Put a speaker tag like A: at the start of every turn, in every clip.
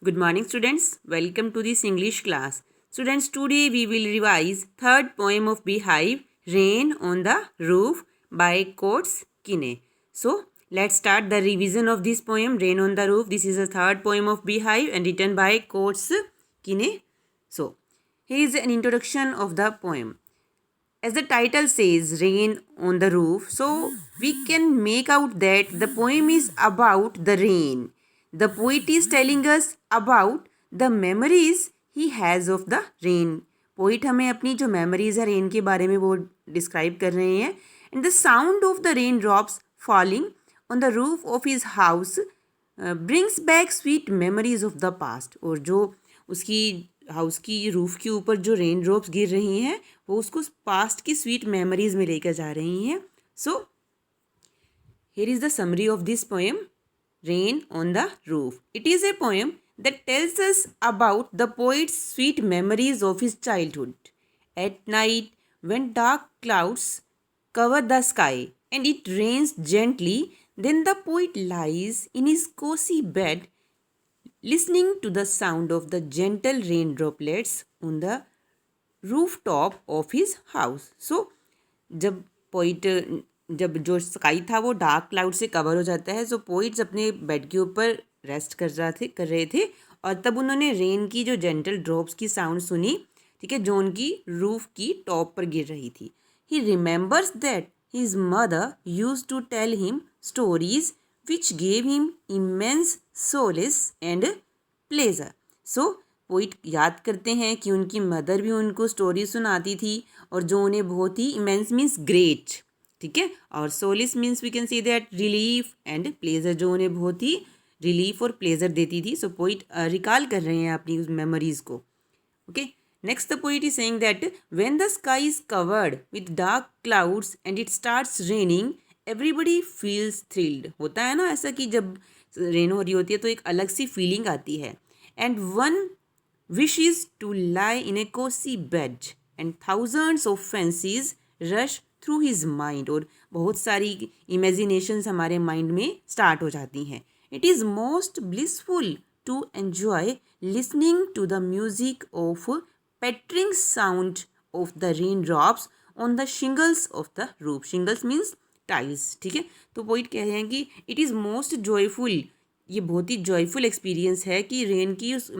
A: Good morning, students. Welcome to this English class. Students, today we will revise third poem of Beehive, Rain on the Roof by Coates Kine. So, let's start the revision of this poem, Rain on the Roof. This is the third poem of Beehive and written by Coates Kine. So, here is an introduction of the poem. As the title says, Rain on the Roof, so we can make out that the poem is about the rain. The poet is telling us about the memories he has of the rain. Poet हमें अपनी जो memories है rain के बारे में वो describe कर रहे हैं. And the sound of the rain drops falling on the roof of his house brings back sweet memories of the past. और जो उसकी हाउस की रूफ के ऊपर जो रेन ड्रॉप्स गिर रही हैं वो उसको पास्ट की स्वीट मेमोरीज में लेकर जा रही हैं. So here is the summary of this poem, rain on the roof. It is a poem that tells us about the poet's sweet memories of his childhood. At night, when dark clouds cover the sky and it rains gently, then the poet lies in his cozy bed, listening to the sound of the gentle rain droplets on the rooftop of his house. So, जब जो sky था वो dark cloud से cover हो जाता है, सो poets अपने bed के ऊपर रेस्ट कर रहे थे और तब उन्होंने रेन की जो जेंटल ड्रॉप्स की साउंड सुनी, ठीक है, जो उनकी रूफ की टॉप पर गिर रही थी. He remembers that his mother used to tell him stories which gave him immense solace and pleasure. So poet याद करते हैं कि उनकी मदर भी उनको स्टोरी सुनाती थी और जो उन्हें बहुत ही इमेंस मीन्स ग्रेट, ठीक है, और solace means we can see that relief and pleasure, जो उन्हें बहुत ही रिलीफ और प्लेजर देती थी. सो पोइट रिकॉल कर रहे हैं अपनी उस मेमोरीज को. Okay, next the poet is saying that when the sky is covered with dark clouds and it starts raining everybody feels thrilled. होता है ना ऐसा कि जब रेन हो रही होती है तो एक अलग सी फीलिंग आती है. And one wish is to lie in a cozy bed and thousands of fancies rush through his mind. और बहुत सारी इमेजिनेशंस हमारे माइंड में स्टार्ट हो जाती हैं. It is most blissful to enjoy listening to the music of pattering sound of the raindrops on the shingles of the roof. Shingles means tiles, ठीक है. तो पोइट कह रहे हैं कि इट इज़ मोस्ट जॉयफुल, ये बहुत ही जॉयफुल एक्सपीरियंस है कि रेन की उस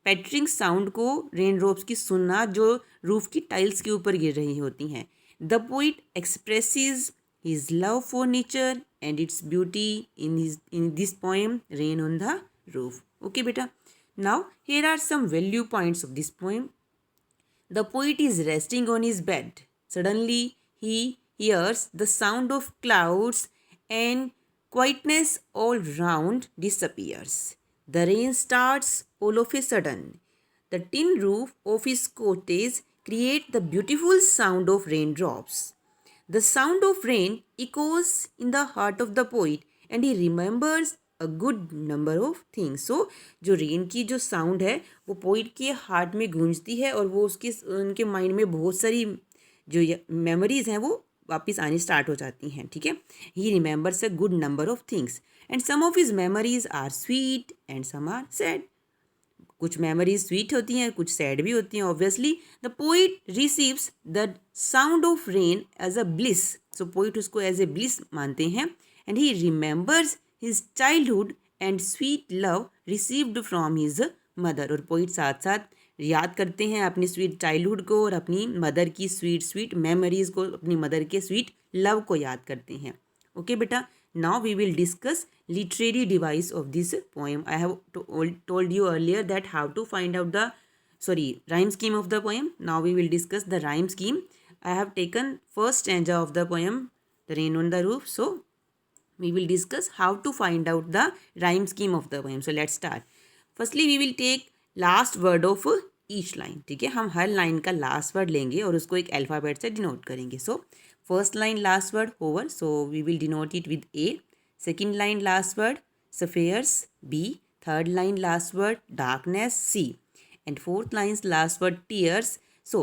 A: पैटरिंग साउंड को, रेन ड्रॉप्स की सुनना जो रूफ की टाइल्स के ऊपर गिर रही होती हैं. The poet expresses his love for nature and its beauty in this poem, Rain on the Roof. Okay, beta. Now here are some value points of this poem. The poet is resting on his bed. Suddenly he hears the sound of clouds and quietness all round disappears. The rain starts all of a sudden. The tin roof of his cottage creates the beautiful sound of raindrops. The sound of rain echoes in the heart of the poet and he remembers a good number of things. So जो rain की जो sound है वो poet के heart में गूंजती है और वो उनके माइंड में बहुत सारी जो मेमोरीज हैं वो वापस आनी स्टार्ट हो जाती हैं, ठीक है. He remembers a good number of things and some of his memories are sweet and some are sad. कुछ मेमोरीज स्वीट होती हैं, कुछ सैड भी होती हैं. Obviously the poet receives the sound of rain as a bliss. So poet उसको as a bliss मानते हैं. And he remembers his childhood and sweet love received from his mother. और पोइट साथ साथ याद करते हैं अपनी स्वीट चाइल्डहुड को और अपनी मदर की स्वीट स्वीट मेमोरीज को, अपनी मदर के स्वीट लव को याद करते हैं. ओके बेटा, now we will discuss literary device of this poem. I have told you earlier that how to find out the rhyme scheme of the poem. Now we will discuss the rhyme scheme. I have taken first stanza of the poem, The Rain on the Roof. So we will discuss how to find out the rhyme scheme of the poem. So let's start. Firstly we will take last word of each line. ठीक है, हम हर line का last word लेंगे और उसको एक alphabet से denote करेंगे. सो first line last word over, so we will denote it with A. Second line last word sapphires, B. Third line last word darkness, C. And fourth line's last word tears. So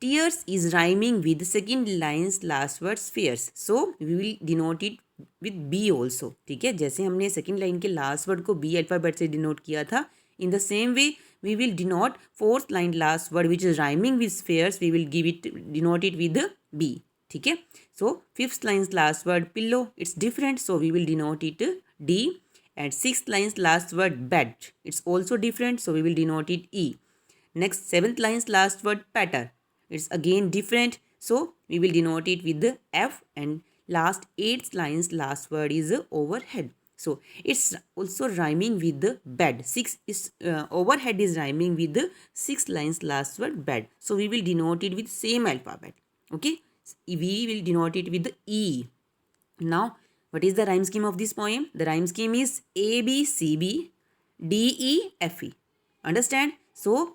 A: tears is rhyming with second line's last word spheres, so we will denote it with B also. ठीक है, जैसे हमने second line के last word को B alphabet से denote किया था, In the same way, we will denote fourth line last word which is rhyming with spheres. We will denote it with B. ठीक है. So fifth line's last word pillow, it's different, so we will denote it D. And sixth line's last word bed, it's also different, so we will denote it E. Next, seventh line's last word patter, it's again different, so we will denote it with the F. And last eighth line's last word is overhead, so it's also rhyming with the bed. Six is overhead is rhyming with the sixth line's last word bed, so we will denote it with same alphabet. Okay, we will denote it with the E. Now, what is the rhyme scheme of this poem? The rhyme scheme is A, B, C, B, D, E, F, E. Understand? So,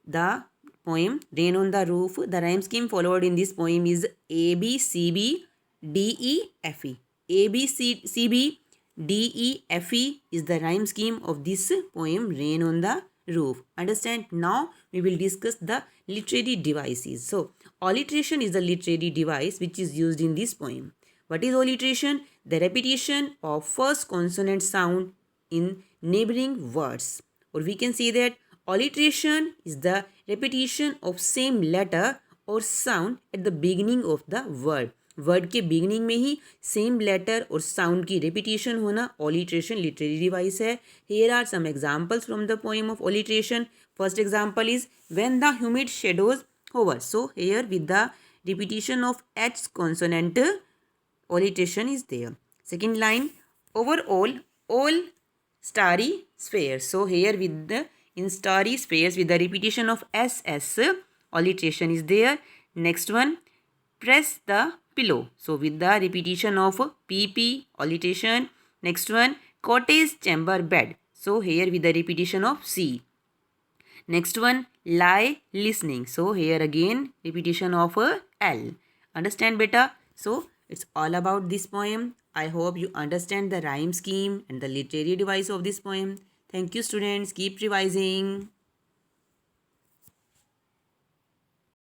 A: the poem Rain on the Roof, the rhyme scheme followed in this poem is A, B, C, B, D, E, F, E. A, B, C, B, D, E, F, E is the rhyme scheme of this poem Rain on the Roof. Understand? Now, we will discuss the literary devices. So, alliteration is the literary device which is used in this poem. What is alliteration? The repetition of first consonant sound in neighboring words. Or we can say that alliteration is the repetition of same letter or sound at the beginning of the word. Word के beginning में ही same letter और sound की repetition होना alliteration literary device है. Here are some examples from the poem of alliteration. First example is when the humid shadows hover. So here with the repetition of H consonant alliteration is there. Second line, overall all starry spheres. So here with the in starry spheres with the repetition of ss alliteration is there. Next one, press the pillow. So with the repetition of pp alliteration. Next one, cottage chamber bed. So here with the repetition of c. Next one, lie listening. So here again repetition of l. Understand beta? So it's all about this poem. I hope you understand the rhyme scheme and the literary device of this poem. Thank you students. Keep revising.